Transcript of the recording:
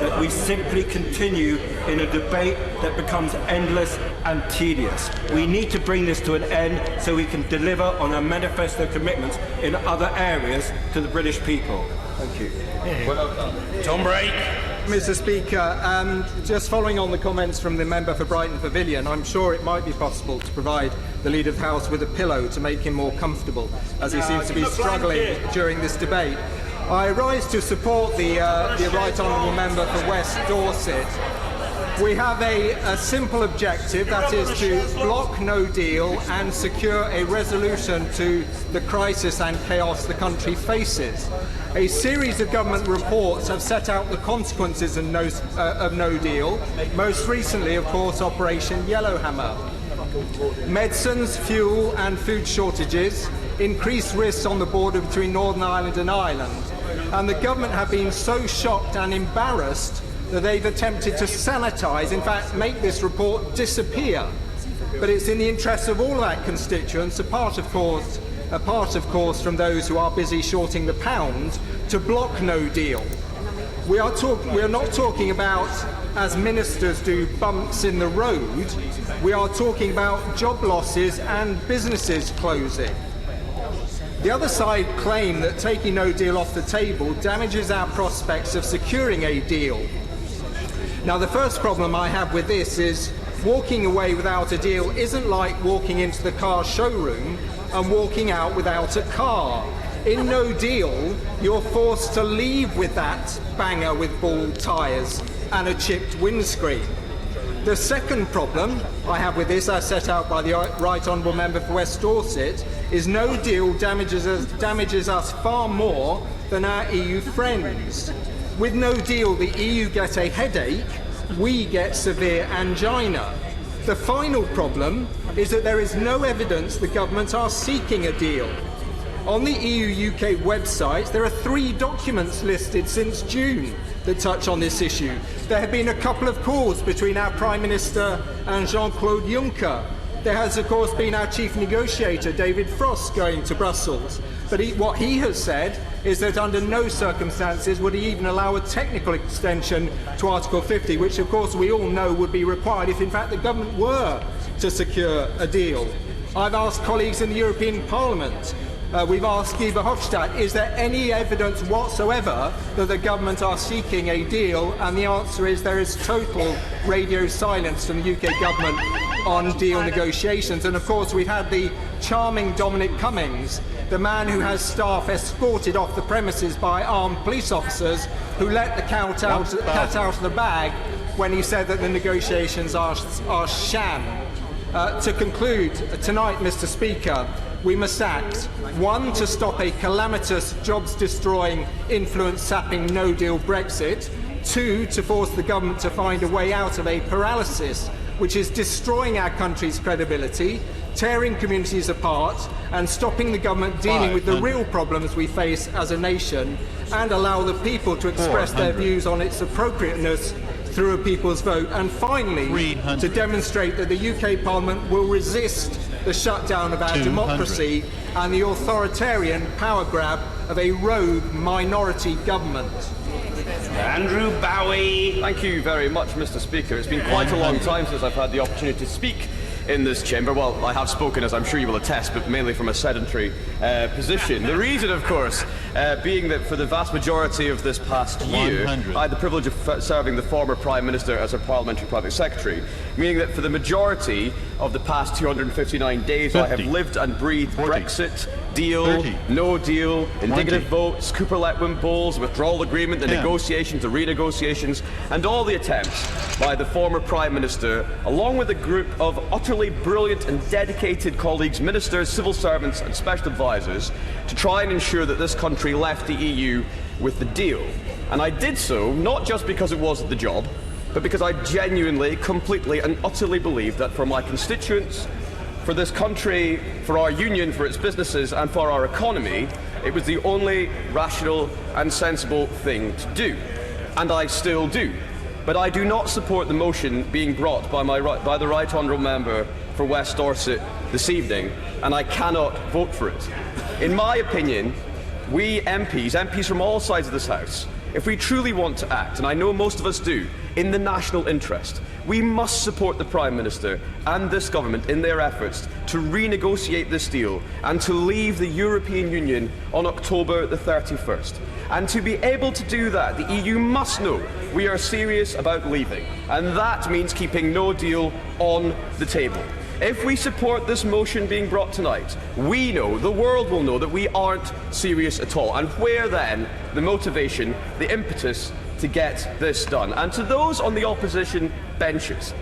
that we simply continue in a debate that becomes endless and tedious. We need to bring this to an end so we can deliver on our manifesto commitments in other areas to the British people. Thank you. Tom Brake. Mr. Speaker, just following on the comments from the member for Brighton Pavilion, I'm sure it might be possible to provide the Leader of the House with a pillow to make him more comfortable, as he seems to be struggling during this debate. I rise to support the Right Honourable Member for West Dorset. We have a simple objective, that is to block no deal and secure a resolution to the crisis and chaos the country faces. A series of government reports have set out the consequences of no deal, most recently, of course, Operation Yellowhammer. Medicines, fuel and food shortages, increased risks on the border between Northern Ireland and Ireland, and the government have been so shocked and embarrassed that they've attempted to sanitise, in fact make this report disappear. But it's in the interests of all our constituents, apart of course from those who are busy shorting the pound, to block no deal. We are not talking about, as ministers do, bumps in the road. We are talking about job losses and businesses closing. The other side claim that taking no deal off the table damages our prospects of securing a deal. Now, the first problem I have with this is walking away without a deal isn't like walking into the car showroom and walking out without a car. In no deal, you're forced to leave with that banger with bald tyres and a chipped windscreen. The second problem I have with this, as set out by the Right Honourable Member for West Dorset, is no deal damages us far more than our EU friends. With no deal, the EU get a headache, we get severe angina. The final problem is that there is no evidence the government are seeking a deal. On the EU-UK website, there are 3 documents listed since June that touch on this issue. There have been a couple of calls between our Prime Minister and Jean-Claude Juncker. There has, of course, been our chief negotiator, David Frost, going to Brussels. But what he has said is that under no circumstances would he even allow a technical extension to Article 50, which, of course, we all know would be required if, in fact, the government were to secure a deal. I've asked colleagues in the European Parliament, we've asked Guy Verhofstadt, is there any evidence whatsoever that the government are seeking a deal? And the answer is there is total radio silence from the UK government on deal negotiations. And of course we've had the charming Dominic Cummings, the man who has staff escorted off the premises by armed police officers who let the cat out of the bag when he said that the negotiations are sham. To conclude, tonight, Mr. Speaker, we must act. 1, to stop a calamitous, jobs-destroying, influence-sapping no-deal Brexit. 2, to force the government to find a way out of a paralysis which is destroying our country's credibility, tearing communities apart, and stopping the government dealing with the real problems we face as a nation, and allow the people to express their views on its appropriateness through a people's vote. And finally, to demonstrate that the UK Parliament will resist the shutdown of our democracy and the authoritarian power grab of a rogue minority government. Andrew Bowie. Thank you very much, Mr. Speaker. It's been quite a long time since I've had the opportunity to speak in this chamber. Well, I have spoken, as I'm sure you will attest, but mainly from a sedentary position. The reason, of course, being that for the vast majority of this past year, I had the privilege of serving the former Prime Minister as a Parliamentary Private Secretary, meaning that for the majority of the past 259 days, I have lived and breathed Brexit, deal, no deal, indicative votes, Cooper-Letwin Bowles, withdrawal agreement, the negotiations, the renegotiations, and all the attempts by the former Prime Minister, along with a group of utterly brilliant and dedicated colleagues, ministers, civil servants and special advisors, to try and ensure that this country left the EU with the deal. And I did so not just because it wasn't the job, but because I genuinely, completely and utterly believe that for my constituents, for this country, for our union, for its businesses and for our economy, it was the only rational and sensible thing to do. And I still do. But I do not support the motion being brought by the Right Honourable Member for West Dorset this evening, and I cannot vote for it. In my opinion, we MPs from all sides of this House, if we truly want to act, and I know most of us do, in the national interest, we must support the Prime Minister and this government in their efforts to renegotiate this deal and to leave the European Union on October the 31st. And to be able to do that, the EU must know we are serious about leaving, and that means keeping no deal on the table. If we support this motion being brought tonight, we know, the world will know, that we aren't serious at all. And where then the motivation, the impetus to get this done? And to those on the opposition benches,